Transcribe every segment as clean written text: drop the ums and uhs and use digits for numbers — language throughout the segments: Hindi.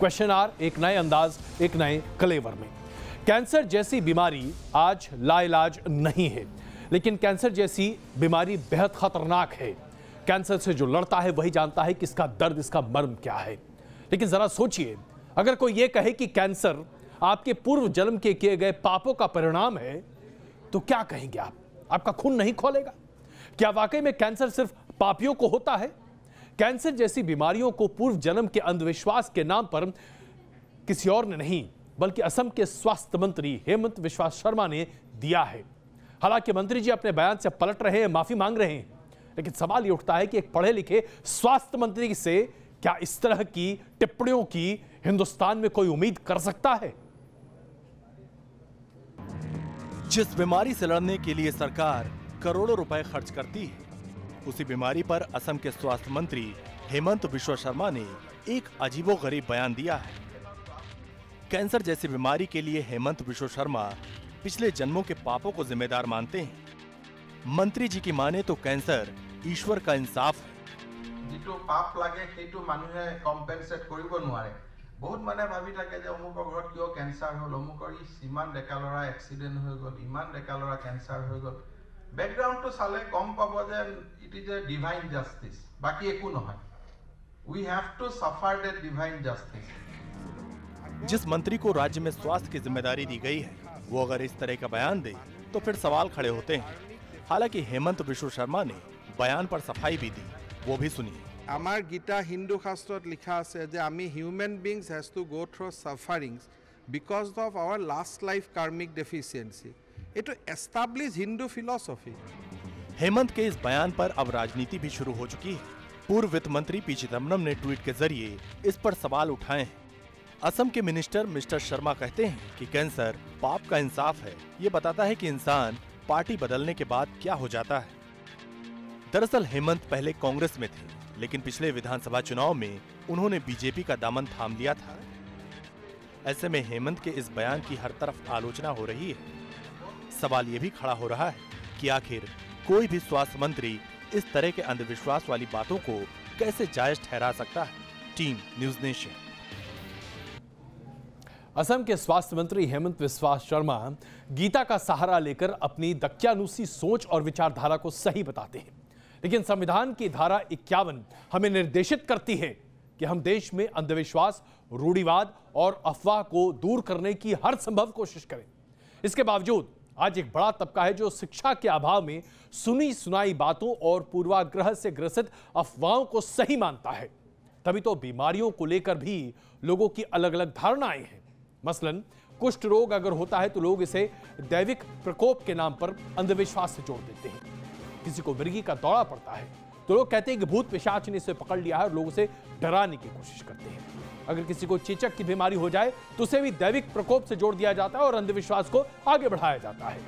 क्वेश्चन आर एक नए अंदाज, एक नए कलेवर में। कैंसर जैसी बीमारी आज लाइलाज नहीं है, लेकिन कैंसर जैसी बीमारी बेहद खतरनाक है। कैंसर से जो लड़ता है वही जानता है कि इसका दर्द, इसका मर्म क्या है। लेकिन जरा सोचिए, अगर कोई यह कहे कि कैंसर आपके पूर्व जन्म के किए गए पापों का परिणाम है, तो क्या कहेंगे आप? आपका खून नहीं खोलेगा? क्या वाकई में कैंसर सिर्फ पापियों को होता है? कैंसर जैसी बीमारियों को पूर्व जन्म के अंधविश्वास के नाम पर किसी और ने नहीं, बल्कि असम के स्वास्थ्य मंत्री हेमंत बिस्वा शर्मा ने दिया है। हालांकि मंत्री जी अपने बयान से पलट रहे हैं, माफी मांग रहे हैं, लेकिन सवाल यह उठता है कि एक पढ़े लिखे स्वास्थ्य मंत्री से क्या इस तरह की टिप्पणियों की हिंदुस्तान में कोई उम्मीद कर सकता है? जिस बीमारी से लड़ने के लिए सरकार करोड़ों रुपए खर्च करती है, उसी बीमारी पर असम के स्वास्थ्य मंत्री हेमंत बिस्वा शर्मा ने एक अजीबोगरीब बयान दिया है। कैंसर जैसी बीमारी के लिए हेमंत बिस्वा शर्मा पिछले जन्मों के पापों को जिम्मेदार मानते हैं। मंत्री जी की माने तो कैंसर ईश्वर का इंसाफ है। जितो पाप लागे हेतु मानुहे कम्पेनसेट करिब नोवारे। बहुत माने भाबी थाके जे अमुকৰ घৰত किয় कैंसर हल, अमुকৰ इमान डेका लरा एक्सीडेंट हो गल, इमान डेका लरा कैंसर हो गल। बैकग्राउंड तो साले कम पाब जे it is a divine justice, बाकी एकु নহয়। We have to suffer that divine justice. जिस मंत्री को राज्य में स्वास्थ्य की जिम्मेदारी दी गई है, वो अगर इस तरह का बयान दे तो फिर सवाल खड़े होते हैं। हालांकि हेमंत बिस्वा शर्मा ने बयान पर सफाई भी दी, वो भी सुनिए। आमार गीता हिंदू शास्त्रों लिखा आछे जे आमी human beings has to go through sufferings because of our last life karmic deficiency. It establish Hindu philosophy. Hemant के इस बयान पर अब राजनीति भी शुरू हो चुकी है। पूर्व वित्त मंत्री पी चिदम्बरम ने ट्वीट के जरिए इस पर सवाल उठाए हैं। असम के मिनिस्टर मिस्टर शर्मा कहते हैं कि कैंसर पाप का इंसाफ है। ये बताता है कि इंसान पार्टी बदलने के बाद क्या हो जाता है। दरअसल हेमंत पहले कांग्रेस में थे, लेकिन पिछले विधानसभा चुनाव में उन्होंने बीजेपी का दामन थाम लिया था। ऐसे में हेमंत के इस बयान की हर तरफ आलोचना हो रही है। सवाल ये भी खड़ा हो रहा है कि आखिर कोई भी स्वास्थ्य मंत्री इस तरह के अंधविश्वास वाली बातों को कैसे जायज ठहरा सकता है। Team news nation. असम के स्वास्थ्य मंत्री हेमंत बिस्वा शर्मा गीता का सहारा लेकर अपनी दक्यानुसी सोच और विचारधारा को सही बताते हैं, लेकिन संविधान की धारा 51 हमें निर्देशित करती है कि हम देश में अंधविश्वास, रूढ़िवाद और अफवाह को दूर करने की हर संभव कोशिश करें। इसके बावजूद आज एक बड़ा तबका है जो शिक्षा के अभाव में सुनी सुनाई बातों और पूर्वाग्रह से ग्रसित अफवाहों को सही मानता है। तभी तो बीमारियों को लेकर भी लोगों की अलग अलग धारणाएं हैं। मसलन कुष्ठ रोग अगर होता है तो लोग इसे दैविक प्रकोप के नाम पर अंधविश्वास से जोड़ देते हैं। किसी को मिर्गी का दौरा पड़ता है तो लोग कहते हैं कि भूत पिशाच ने इसे पकड़ लिया है और लोग उसे डराने की कोशिश करते हैं। अगर किसी को चेचक की बीमारी हो जाए तो उसे भी दैविक प्रकोप से जोड़ दिया जाता है और अंधविश्वास को आगे बढ़ाया जाता है।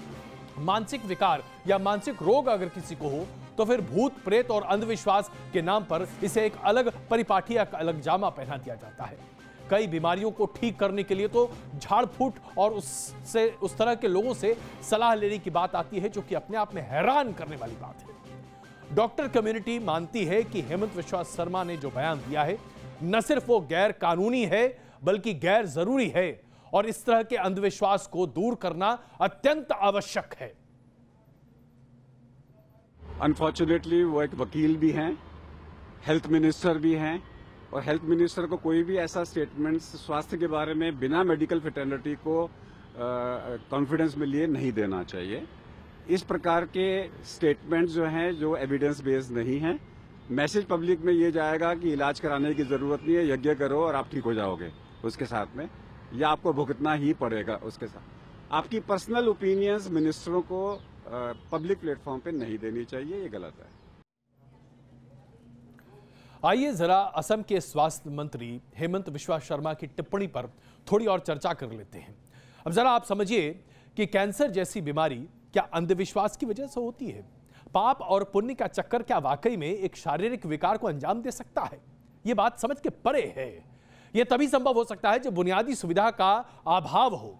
मानसिक विकार या मानसिक रोग अगर किसी को हो तो फिर भूत प्रेत और अंधविश्वास के नाम पर इसे एक अलग परिपाटी, एक अलग जामा पहना दिया जाता है। कई बीमारियों को ठीक करने के लिए तो झाड़ फूट और उस तरह के लोगों से सलाह लेने की बात आती है, जो कि अपने आप में हैरान करने वाली बात है। डॉक्टर कम्युनिटी मानती है कि हेमंत बिस्वा शर्मा ने जो बयान दिया है न सिर्फ वो गैर कानूनी है बल्कि गैर जरूरी है और इस तरह के अंधविश्वास को दूर करना अत्यंत आवश्यक है। अनफॉर्चुनेटली वो एक वकील भी हैं, हेल्थ मिनिस्टर भी हैं, और हेल्थ मिनिस्टर को कोई भी ऐसा स्टेटमेंट स्वास्थ्य के बारे में बिना मेडिकल फ्रेटर्निटी को कॉन्फिडेंस में लिए नहीं देना चाहिए। इस प्रकार के स्टेटमेंट जो हैं जो एविडेंस बेस्ड नहीं हैं, मैसेज पब्लिक में ये जाएगा कि इलाज कराने की जरूरत नहीं है, यज्ञ करो और आप ठीक हो जाओगे उसके साथ में, या आपको भुगतना ही पड़ेगा उसके साथ। आपकी पर्सनल ओपिनियंस मिनिस्टरों को पब्लिक प्लेटफॉर्म पे नहीं देनी चाहिए, ये गलत है। आइए जरा असम के स्वास्थ्य मंत्री हेमंत बिस्वा शर्मा की टिप्पणी पर थोड़ी और चर्चा कर लेते हैं। अब जरा आप समझिए कि कैंसर जैसी बीमारी क्या अंधविश्वास की वजह से होती है? पाप और पुण्य का चक्कर क्या वाकई में एक शारीरिक विकार को अंजाम दे सकता है? यह बात समझ के परे है। यह तभी संभव हो सकता है जब बुनियादी सुविधा का अभाव हो।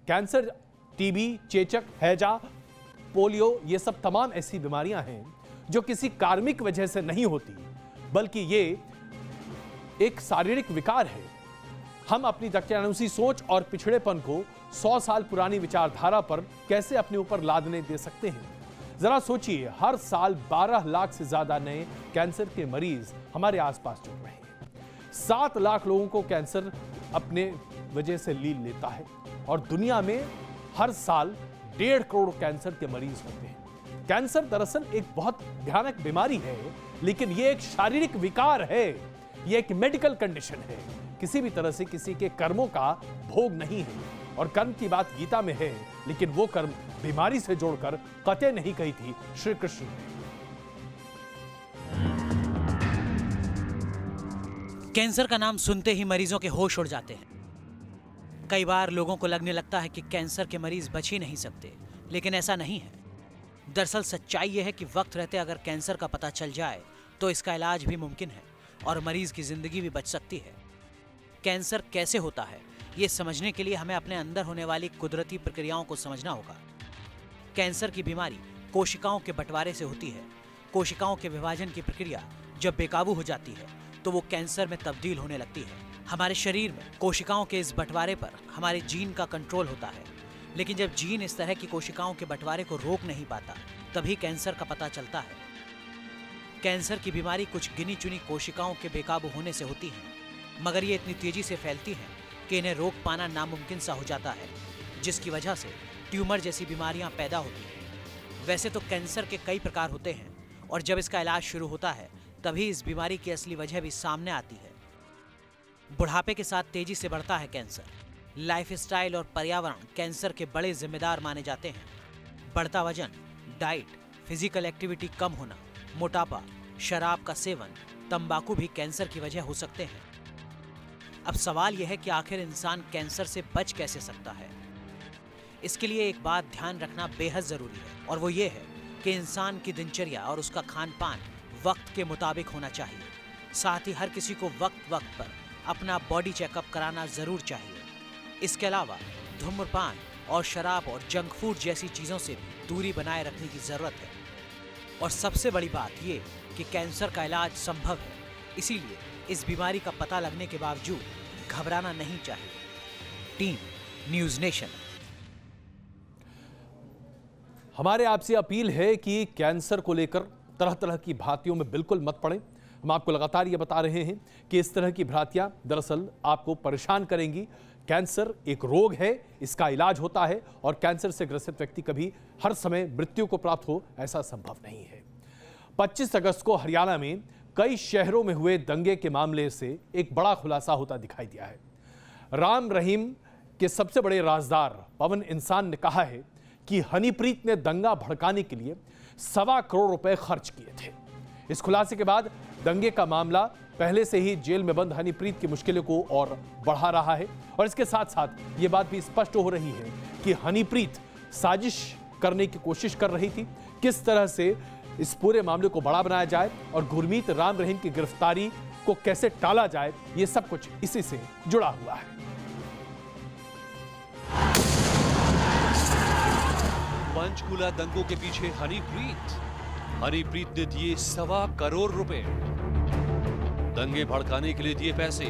कैंसर, टीबी, चेचक, हैजा, पोलियो, ये सब तमाम ऐसी बीमारियां हैं जो किसी कार्मिक वजह से नहीं होती, बल्कि ये एक शारीरिक विकार है। हम अपनी दक्यानुसी सोच और पिछड़ेपन को 100 साल पुरानी विचारधारा पर कैसे अपने ऊपर लादने दे सकते हैं? जरा सोचिए, हर साल 12 लाख से ज्यादा नए कैंसर के मरीज हमारे आसपास जुड़ रहे हैं। 7 लाख लोगों को कैंसर अपने वजह से लील लेता है और दुनिया में हर साल 1.5 करोड़ कैंसर के मरीज होते हैं। कैंसर दरअसल एक बहुत भयानक बीमारी है, लेकिन यह एक शारीरिक विकार है, यह एक मेडिकल कंडीशन है, किसी भी तरह से किसी के कर्मों का भोग नहीं है। और कर्म की बात गीता में है, लेकिन वो कर्म बीमारी से जोड़कर कतई नहीं कही थी श्री कृष्ण ने। कैंसर का नाम सुनते ही मरीजों के होश उड़ जाते हैं। कई बार लोगों को लगने लगता है कि कैंसर के मरीज बच ही नहीं सकते, लेकिन ऐसा नहीं है। दरअसल सच्चाई यह है कि वक्त रहते अगर कैंसर का पता चल जाए तो इसका इलाज भी मुमकिन है और मरीज की जिंदगी भी बच सकती है। कैंसर कैसे होता है, ये समझने के लिए हमें अपने अंदर होने वाली कुदरती प्रक्रियाओं को समझना होगा। कैंसर की बीमारी कोशिकाओं के बंटवारे से होती है। कोशिकाओं के विभाजन की प्रक्रिया जब बेकाबू हो जाती है तो वो कैंसर में तब्दील होने लगती है। हमारे शरीर में कोशिकाओं के इस बंटवारे पर हमारे जीन का कंट्रोल होता है, लेकिन जब जीन इस तरह की कोशिकाओं के बंटवारे को रोक नहीं पाता, तभी कैंसर का पता चलता है। कैंसर की बीमारी कुछ गिनी चुनी कोशिकाओं के बेकाबू होने से होती है, मगर ये इतनी तेजी से फैलती है कि इन्हें रोक पाना नामुमकिन सा हो जाता है, जिसकी वजह से ट्यूमर जैसी बीमारियां पैदा होती हैं। वैसे तो कैंसर के कई प्रकार होते हैं और जब इसका इलाज शुरू होता है तभी इस बीमारी की असली वजह भी सामने आती है। बुढ़ापे के साथ तेजी से बढ़ता है कैंसर। लाइफस्टाइल और पर्यावरण कैंसर के बड़े जिम्मेदार माने जाते हैं। बढ़ता वजन, डाइट, फिजिकल एक्टिविटी कम होना, मोटापा, शराब का सेवन, तंबाकू भी कैंसर की वजह हो सकते हैं। अब सवाल यह है कि आखिर इंसान कैंसर से बच कैसे सकता है। इसके लिए एक बात ध्यान रखना बेहद जरूरी है और वो ये है कि इंसान की दिनचर्या और उसका खान पान वक्त के मुताबिक होना चाहिए। साथ ही हर किसी को वक्त वक्त पर अपना बॉडी चेकअप कराना जरूर चाहिए। इसके अलावा धूम्रपान और शराब और जंक फूड जैसी चीज़ों से भी दूरी बनाए रखने की ज़रूरत है। और सबसे बड़ी बात ये कि कैंसर का इलाज संभव है, इसीलिए इस बीमारी का पता लगने के बावजूद घबराना नहीं चाहिए। Team news nation. हमारे आपसे अपील है कि कैंसर को लेकर तरह तरह की भ्रांतियों में बिल्कुल मत पड़ें। हम आपको लगातार ये बता रहे हैं कि इस तरह की भ्रांतियां दरअसल आपको परेशान करेंगी। कैंसर एक रोग है, इसका इलाज होता है और कैंसर से ग्रसित व्यक्ति कभी हर समय मृत्यु को प्राप्त हो ऐसा संभव नहीं है। 25 अगस्त को हरियाणा में कई शहरों में हुए दंगे के मामले से एक बड़ा खुलासा होता दिखाई दिया है। राम रहीम के सबसे बड़े राजदार पवन इंसान ने कहा है कि हनीप्रीत ने दंगा भड़काने के लिए 1.25 करोड़ रुपए खर्च किए थे। इस खुलासे के बाद दंगे का मामला पहले से ही जेल में बंद हनीप्रीत की मुश्किलों को और बढ़ा रहा है और इसके साथ साथ यह बात भी स्पष्ट हो रही है कि हनीप्रीत साजिश करने की कोशिश कर रही थी। किस तरह से इस पूरे मामले को बड़ा बनाया जाए और गुरमीत राम रहीम की गिरफ्तारी को कैसे टाला जाए, यह सब कुछ इसी से जुड़ा हुआ है। पंचकुला दंगों के पीछे हनीप्रीत ने दिए 1.25 करोड़ रुपए। दंगे भड़काने के लिए दिए पैसे।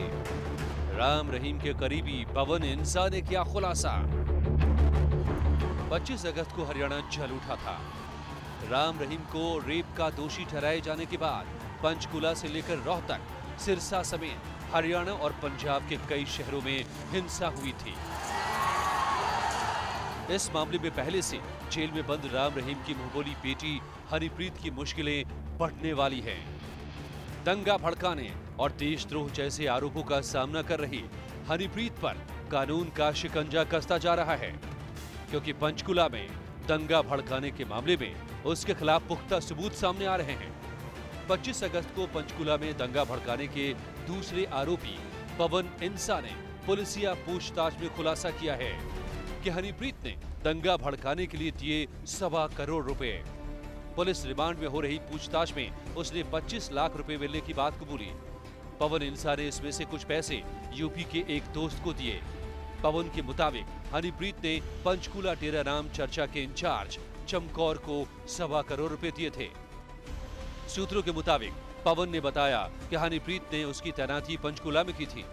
राम रहीम के करीबी पवन इंसान ने किया खुलासा। 25 अगस्त को हरियाणा जल उठा था। राम रहीम को रेप का दोषी ठहराए जाने के बाद पंचकुला से लेकर रोहतक, सिरसा समेत हरियाणा और पंजाब के कई शहरों में हिंसा हुई थी। इस मामले में पहले से जेल में बंद राम रहीम की मुंहबोली बेटी हनीप्रीत की मुश्किलें बढ़ने वाली हैं। दंगा भड़काने और देशद्रोह जैसे आरोपों का सामना कर रही हनीप्रीत पर कानून का शिकंजा कसता जा रहा है, क्योंकि पंचकुला में दंगा भड़काने के मामले में उसके खिलाफ पुख्ता सबूत सामने आ रहे हैं। 25 अगस्त को पंचकुला में दंगा भड़काने के दूसरे आरोपी पवन इंसा ने पुलिसिया पूछताछ में खुलासा किया है कि हनीप्रीत ने दंगा भड़काने के लिए दिए 1.25 करोड़ रुपए। पुलिस रिमांड में हो रही पूछताछ में उसने 25 लाख रुपए मिलने की बात कबूली। पवन इंसा ने इसमें से कुछ पैसे यूपी के एक दोस्त को दिए। पवन के मुताबिक हनीप्रीत ने पंचकुला डेरा राम चर्चा के इंचार्ज चमकौर को 1.25 करोड़ रुपए दिए थे। सूत्रों के मुताबिक पवन ने बताया कि हनीप्रीत ने उसकी तैनाती पंचकुला में की थी।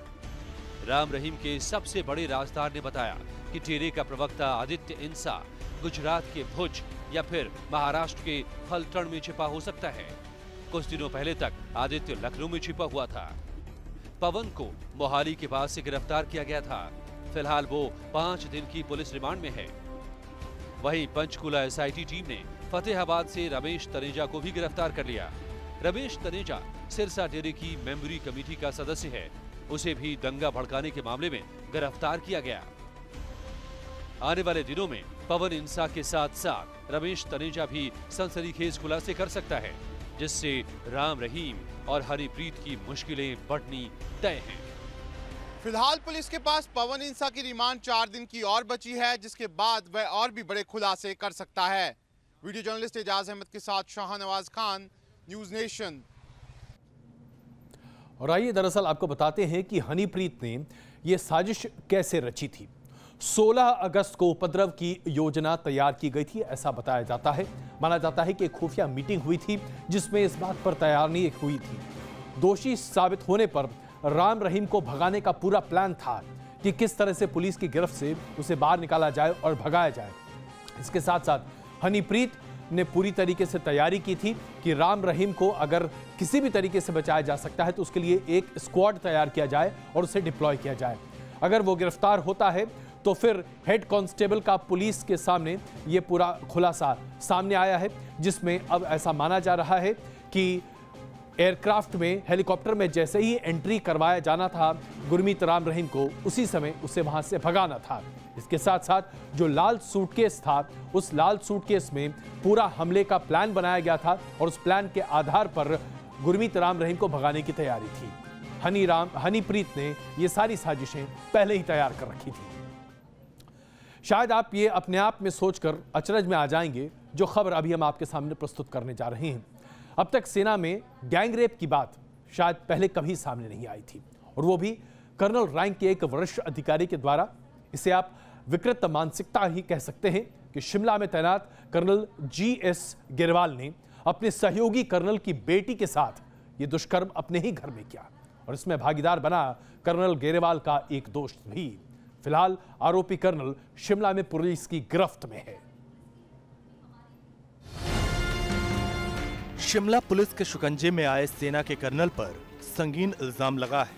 राम रहीम के सबसे बड़े राजदार ने बताया कि डेरे का प्रवक्ता आदित्य इंसा गुजरात के भुज या फिर महाराष्ट्र के फलटण में छिपा हो सकता है। कुछ दिनों पहले तक आदित्य लखनऊ में छिपा हुआ था। पवन को मोहाली के पास से गिरफ्तार किया गया था। फिलहाल वो 5 दिन की पुलिस रिमांड में है। वहीं पंचकुला एसआईटी टीम ने फतेहाबाद से रमेश तनेजा को भी गिरफ्तार कर लिया। रमेश तनेजा सिरसा डेरे की मेमोरी कमेटी का सदस्य है। उसे भी दंगा भड़काने के मामले में गिरफ्तार किया गया। आने वाले दिनों में पवन इंसा के साथ साथ रमेश तनेजा भी सनसनीखेज खुलासे कर सकता है, जिससे राम रहीम और हनीप्रीत की मुश्किलें बढ़नी तय हैं। फिलहाल पुलिस के पास पवन इंसा की रिमांड 4 दिन की और बची है, जिसके बाद वह और भी बड़े खुलासे कर सकता है। वीडियो जर्नलिस्ट एजाज अहमद के साथ शाहनवाज खान, न्यूज नेशन। और आइए दरअसल आपको बताते हैं कि हनीप्रीत ने यह साजिश कैसे रची थी। 16 अगस्त को उपद्रव की योजना तैयार की गई थी, ऐसा बताया जाता है। माना जाता है कि एक खुफिया मीटिंग हुई थी जिसमें इस बात पर तैयारी हुई थी। दोषी साबित होने पर राम रहीम को भगाने का पूरा प्लान था कि किस तरह से पुलिस की गिरफ्त से उसे बाहर निकाला जाए और भगाया जाए। इसके साथ साथ हनीप्रीत ने पूरी तरीके से तैयारी की थी कि राम रहीम को अगर किसी भी तरीके से बचाया जा सकता है तो उसके लिए एक स्क्वाड तैयार किया जाए और उसे डिप्लॉय किया जाए। अगर वो गिरफ्तार होता है तो फिर हेड कांस्टेबल का पुलिस के सामने ये पूरा खुलासा सामने आया है, जिसमें अब ऐसा माना जा रहा है कि एयरक्राफ्ट में, हेलीकॉप्टर में जैसे ही एंट्री करवाया जाना था गुरमीत राम रहीम को, उसी समय उसे वहां से भगाना था। इसके साथ साथ जो लाल सूटकेस था, उस लाल सूटकेस में पूरा हमले का प्लान बनाया गया था और उस प्लान के आधार पर गुरमीत राम रहीम को भगाने की तैयारी थी। हनीप्रीत ने ये सारी साजिशें पहले ही तैयार कर रखी थी। शायद आप ये अपने आप में सोचकर अचरज में आ जाएंगे जो खबर अभी हम आपके सामने प्रस्तुत करने जा रहे हैं। अब तक सेना में गैंग रेप की बात शायद पहले कभी सामने नहीं आई थी, और वो भी कर्नल रैंक के एक वरिष्ठ अधिकारी के द्वारा। इसे आप विकृत मानसिकता ही कह सकते हैं कि शिमला में तैनात कर्नल GS गेरवाल ने अपने सहयोगी कर्नल की बेटी के साथ ये दुष्कर्म अपने ही घर में किया, और इसमें भागीदार बना कर्नल गेरवाल का एक दोस्त भी। फिलहाल आरोपी कर्नल शिमला में पुलिस की गिरफ्त में है। शिमला पुलिस के शिकंजे में आए सेना के कर्नल पर संगीन इल्जाम लगा है।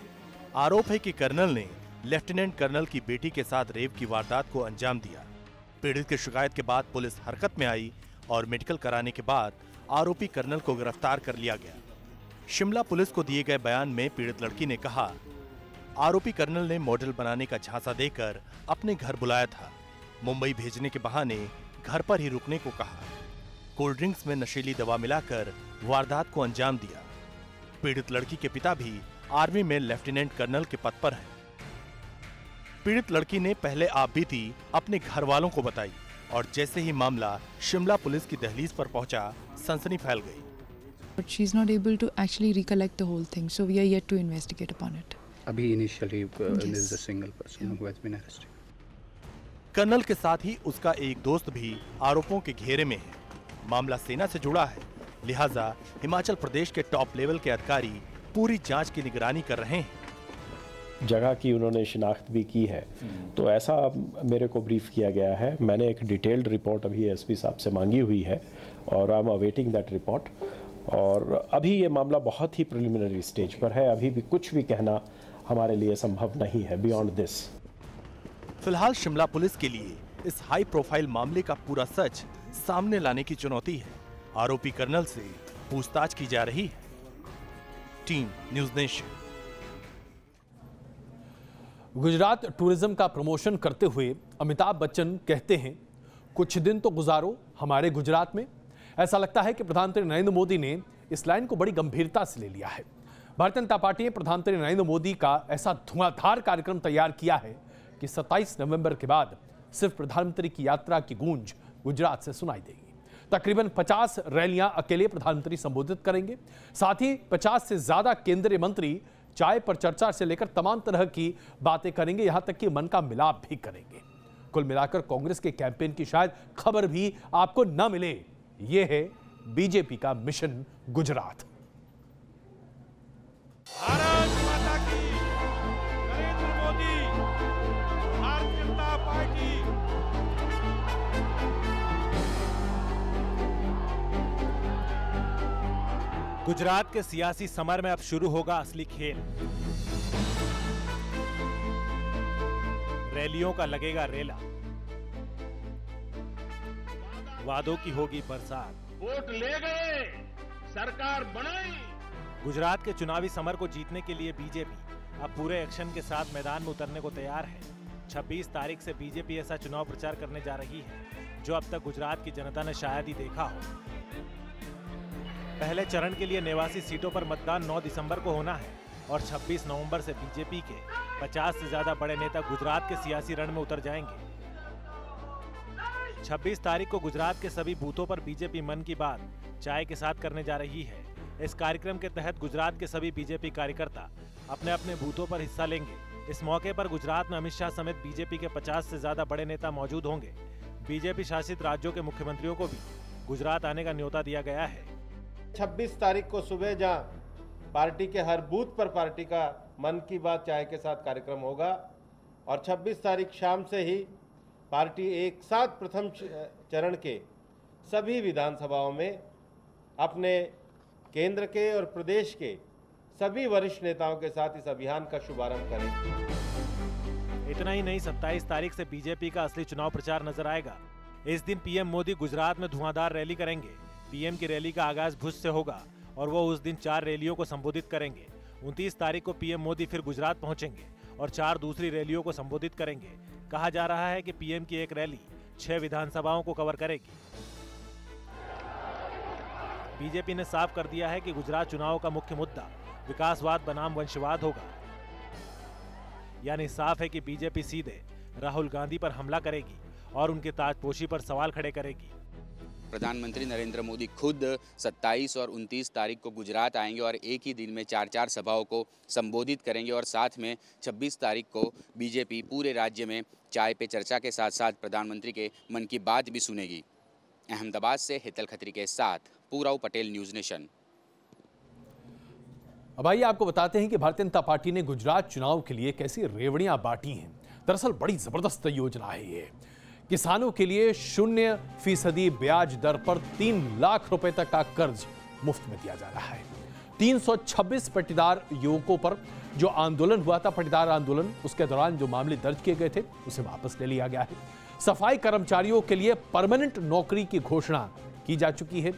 आरोप है कि कर्नल ने लेफ्टिनेंट कर्नल की बेटी के साथ रेप की वारदात को अंजाम दिया। पीड़ित की शिकायत के बाद पुलिस हरकत में आई और मेडिकल कराने के बाद आरोपी कर्नल को गिरफ्तार कर लिया गया। शिमला पुलिस को दिए गए बयान में पीड़ित लड़की ने कहा, आरोपी कर्नल ने मॉडल बनाने का झांसा देकर अपने घर बुलाया था। मुंबई भेजने के बहाने घर पर ही रुकने को कहा। कोल्ड ड्रिंक्स में नशीली दवा मिलाकर वारदात को अंजाम दिया। पीड़ित लड़की के पिता भी आर्मी में लेफ्टिनेंट कर्नल के पद पर हैं। पीड़ित लड़की ने पहले आपबीती अपने घर वालों को बताई, और जैसे ही मामला शिमला पुलिस की दहलीज पर पहुंचा, सनसनी फैल गई। But she's not able to actually recollect the whole thing, so we are yet to investigate upon it. अभी initially this is a single person who has been arrested. Colonel के साथ ही उसका एक दोस्त भी आरोपों के घेरे में है। मामला सेना से जुड़ा है, लिहाजा हिमाचल प्रदेश के टॉप लेवल के अधिकारी पूरी जांच की निगरानी कर रहे हैं। जगह की उन्होंने शिनाख्त भी की है, तो ऐसा मेरे को ब्रीफ किया गया है। मैंने एक डिटेल्ड रिपोर्ट अभी एसपी साहब से मांगी हुई है और I am awaiting that report. और अभी ये मामला बहुत ही प्रिलिमिनरी स्टेज पर है, अभी भी कुछ भी कहना हमारे लिए संभव नहीं है बियॉन्ड दिस। फिलहाल शिमला पुलिस के लिए इस हाई प्रोफाइल मामले का पूरा सच सामने लाने की चुनौती है। आरोपी कर्नल से पूछताछ की जा रही है। Team news nation. Gujarat tourism का प्रमोशन करते हुए अमिताभ बच्चन कहते हैं, कुछ दिन तो गुजारो हमारे गुजरात में। ऐसा लगता है कि प्रधानमंत्री नरेंद्र मोदी ने इस लाइन को बड़ी गंभीरता से ले लिया है। भारतीय जनता पार्टी ने प्रधानमंत्री नरेंद्र मोदी का ऐसा धुआंधार कार्यक्रम तैयार किया है कि 27 नवंबर के बाद सिर्फ प्रधानमंत्री की यात्रा की गूंज गुजरात से सुनाई देगी। तकरीबन 50 रैलियां अकेले प्रधानमंत्री संबोधित करेंगे। साथ ही 50 से ज्यादा केंद्रीय मंत्री चाय पर चर्चा से लेकर तमाम तरह की बातें करेंगे, यहां तक कि मन का मिलाप भी करेंगे। कुल मिलाकर कांग्रेस के कैंपेन की शायद खबर भी आपको न मिले। यह है बीजेपी का मिशन गुजरात। भारत माता की, नरेंद्र मोदी गुजरात के सियासी समर में अब शुरू होगा असली खेल। रैलियों का लगेगा रेला, वादों की होगी बरसात। वोट ले गए, सरकार बनाई। गुजरात के चुनावी समर को जीतने के लिए बीजेपी अब पूरे एक्शन के साथ मैदान में उतरने को तैयार है। 26 तारीख से बीजेपी ऐसा चुनाव प्रचार करने जा रही है जो अब तक गुजरात की जनता ने शायद ही देखा हो। पहले चरण के लिए 89 सीटों पर मतदान 9 दिसंबर को होना है और 26 नवंबर से बीजेपी के 50 से ज्यादा बड़े नेता गुजरात के सियासी रण में उतर जाएंगे। 26 तारीख को गुजरात के सभी बूथों पर बीजेपी मन की बात चाय के साथ करने जा रही है। इस कार्यक्रम के तहत गुजरात के सभी बीजेपी कार्यकर्ता अपने अपने बूथों पर हिस्सा लेंगे। इस मौके पर गुजरात में अमित शाह समेत बीजेपी के 50 से ज्यादा बड़े नेता मौजूद होंगे। बीजेपी शासित राज्यों के मुख्यमंत्रियों को भी गुजरात आने का न्योता दिया गया है। 26 तारीख को सुबह जहां पार्टी के हर बूथ पर पार्टी का मन की बात चाय के साथ कार्यक्रम होगा और 26 तारीख शाम से ही पार्टी एक साथ प्रथम चरण के सभी विधानसभाओं में अपने केंद्र के और प्रदेश के सभी वरिष्ठ नेताओं के साथ इस अभियान का शुभारंभ करेंगे। इतना ही नहीं, 27 तारीख से बीजेपी का असली चुनाव प्रचार नजर आएगा। इस दिन पीएम मोदी गुजरात में धुआंधार रैली करेंगे। पीएम की रैली का आगाज भुज से होगा और वो उस दिन 4 रैलियों को संबोधित करेंगे। 29 तारीख को पीएम मोदी फिर गुजरात पहुंचेंगे और 4 दूसरी रैलियों को संबोधित करेंगे। कहा जा रहा है कि पीएम की एक रैली 6 विधानसभाओं को कवर करेगी। बीजेपी ने साफ कर दिया है कि गुजरात चुनाव का मुख्य मुद्दा विकासवाद बनाम वंशवाद होगा। यानी साफ है कि बीजेपी सीधे राहुल गांधी पर हमला करेगी और उनके ताजपोशी पर सवाल खड़े करेगी। प्रधानमंत्री नरेंद्र मोदी खुद 27 और 29 तारीख को गुजरात आएंगे और एक ही दिन में 4 सभाओं को संबोधित करेंगे और साथ में 26 तारीख को बीजेपी पूरे राज्य में चाय पे चर्चा के साथ साथ प्रधानमंत्री के मन की बात भी सुनेगी। अहमदाबाद से हितल खत्री के साथ पूराव पटेल, न्यूज़ नेशन। अब आइए आपको बताते हैं कि भारतीय जनता पार्टी ने गुजरात चुनाव के लिए कैसी रेवड़ियां बांटी हैं। दरअसल बड़ी जबरदस्त योजना है ये। किसानों के लिए 0% ब्याज दर पर 3 लाख रुपए तक का कर्ज मुफ्त में दिया जा रहा है। 326 पट्टीदार युवकों पर जो आंदोलन हुआ था, पट्टीदार आंदोलन, उसके दौरान जो मामले दर्ज किए गए थे उसे वापस ले लिया गया है। सफाई कर्मचारियों के लिए परमानेंट नौकरी की घोषणा की जा चुकी है।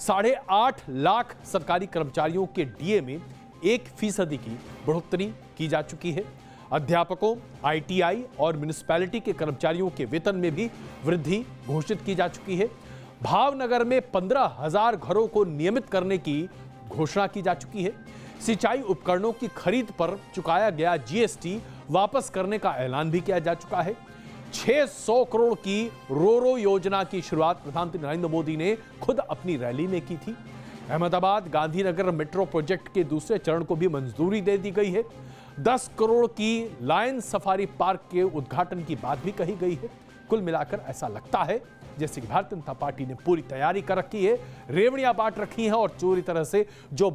8.5 लाख सरकारी कर्मचारियों के डीए में 1% की बढ़ोतरी की जा चुकी है। अध्यापकों, आईटीआई और म्युनिसिपैलिटी के कर्मचारियों के वेतन में भी वृद्धि घोषित की जा चुकी है। भावनगर में 15,000 घरों को नियमित करने की घोषणा की जा चुकी है। सिंचाई उपकरणों की खरीद पर चुकाया गया जीएसटी वापस करने का ऐलान भी किया जा चुका है। 600 करोड़ की रो योजना की शुरुआत प्रधानमंत्री नरेंद्र मोदी ने खुद अपनी रैली में की थी। अहमदाबाद गांधीनगर मेट्रो प्रोजेक्ट के दूसरे चरण को भी मंजूरी दे दी गई है। 10 करोड़ की लायन सफारी पार्क के उद्घाटन की बात भी कही गई है। कुल मिलाकर ऐसा लगता है जैसे कि भारतीय जनता पार्टी ने पूरी तैयारी कर रखी है, रेवड़ियां बांट रखी हैं और पूरी तरह से जो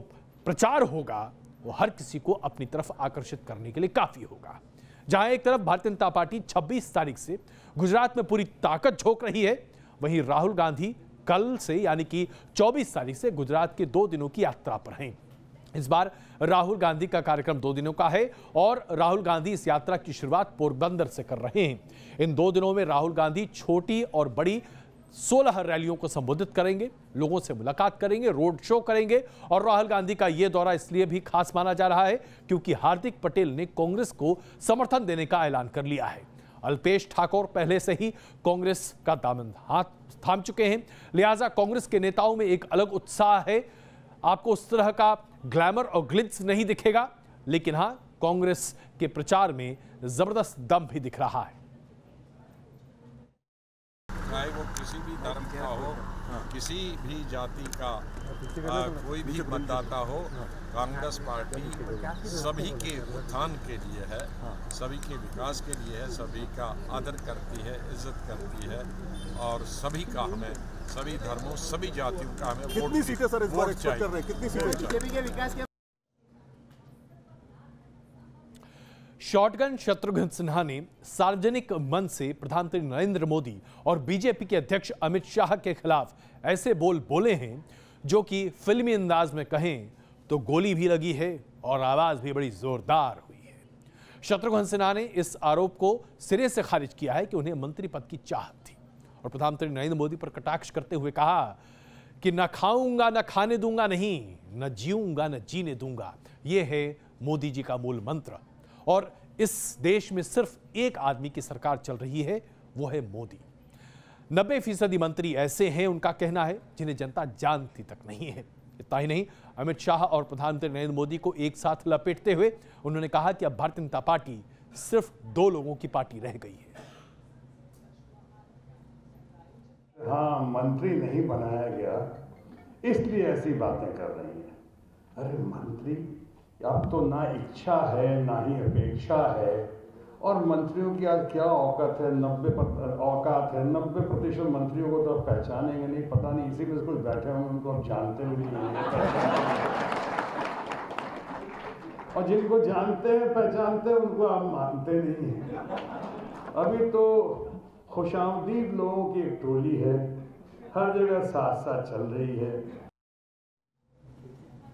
प्रचार होगा वो हर किसी को अपनी तरफ आकर्षित करने के लिए काफी होगा। जहां एक तरफ भारतीय जनता पार्टी 26 तारीख से गुजरात में पूरी ताकत झोंक रही है, वहीं राहुल गांधी कल से यानी कि 24 तारीख से गुजरात के 2 दिनों की यात्रा पर हैं। इस बार राहुल गांधी का कार्यक्रम 2 दिनों का है और राहुल गांधी इस यात्रा की शुरुआत पोरबंदर से कर रहे हैं। इन 2 दिनों में राहुल गांधी छोटी और बड़ी 16 रैलियों को संबोधित करेंगे, लोगों से मुलाकात करेंगे, रोड शो करेंगे। और राहुल गांधी का यह दौरा इसलिए भी खास माना जा रहा है क्योंकि हार्दिक पटेल ने कांग्रेस को समर्थन देने का ऐलान कर लिया है। अल्पेश ठाकोर पहले से ही कांग्रेस का दामन हाथ थाम चुके हैं, लिहाजा कांग्रेस के नेताओं में एक अलग उत्साह है। आपको उस तरह का ग्लैमर और ग्लिट्स नहीं दिखेगा, लेकिन हां, कांग्रेस के प्रचार में जबरदस्त दम भी दिख रहा है। चाहे वो किसी भी धर्म का हो, किसी भी जाति का कोई भी मतदाता हो, कांग्रेस पार्टी सभी के उत्थान के लिए है, सभी के विकास के लिए है, सभी का आदर करती है, इज्जत करती है और सभी का हमें, सभी धर्मों, सभी जातियों का हमें कितनी सीटें सर इस बार एक्सपेक्ट कर रहे हैं? कितनी सीटें बीजेपी के विकास के? शॉटगन शत्रुघ्न सिन्हा ने सार्वजनिक मंच से प्रधानमंत्री नरेंद्र मोदी और बीजेपी के अध्यक्ष अमित शाह के खिलाफ ऐसे बोल बोले हैं जो कि फिल्मी अंदाज में कहें तो गोली भी लगी है और आवाज भी बड़ी जोरदार हुई है। शत्रुघ्न सिन्हा ने इस आरोप को सिरे से खारिज किया है कि उन्हें मंत्री पद की चाहत थी और प्रधानमंत्री नरेंद्र मोदी पर कटाक्ष करते हुए कहा कि न खाऊंगा न खाने दूंगा नहीं, न जीऊंगा न जीने दूंगा। यह है मोदी जी का मूल मंत्र। और इस देश में सिर्फ एक आदमी की सरकार चल रही है, वो है मोदी। 90% मंत्री ऐसे हैं, उनका कहना है, जिन्हें जनता जानती तक नहीं है। इतना ही नहीं, अमित शाह और प्रधानमंत्री नरेंद्र मोदी को एक साथ लपेटते हुए उन्होंने कहा कि अब भारतीय जनता पार्टी सिर्फ 2 लोगों की पार्टी रह गई है। हाँ, मंत्री नहीं बनाया गया इसलिए ऐसी बातें कर रही हैं। अरे मंत्री, अब तो ना इच्छा है ना ही अपेक्षा है, और मंत्रियों की आज क्या औकात है, 90% मंत्रियों को तो आप पहचानेंगे नहीं, पता नहीं इसी में कुछ बैठे होंगे उनको आप जानते भी नहीं और जिनको जानते हैं पहचानते हैं उनको आप मानते नहीं हैं। अभी तो खुशामदीद लोगों की एक टोली है, हर जगह साथ साथ चल रही है।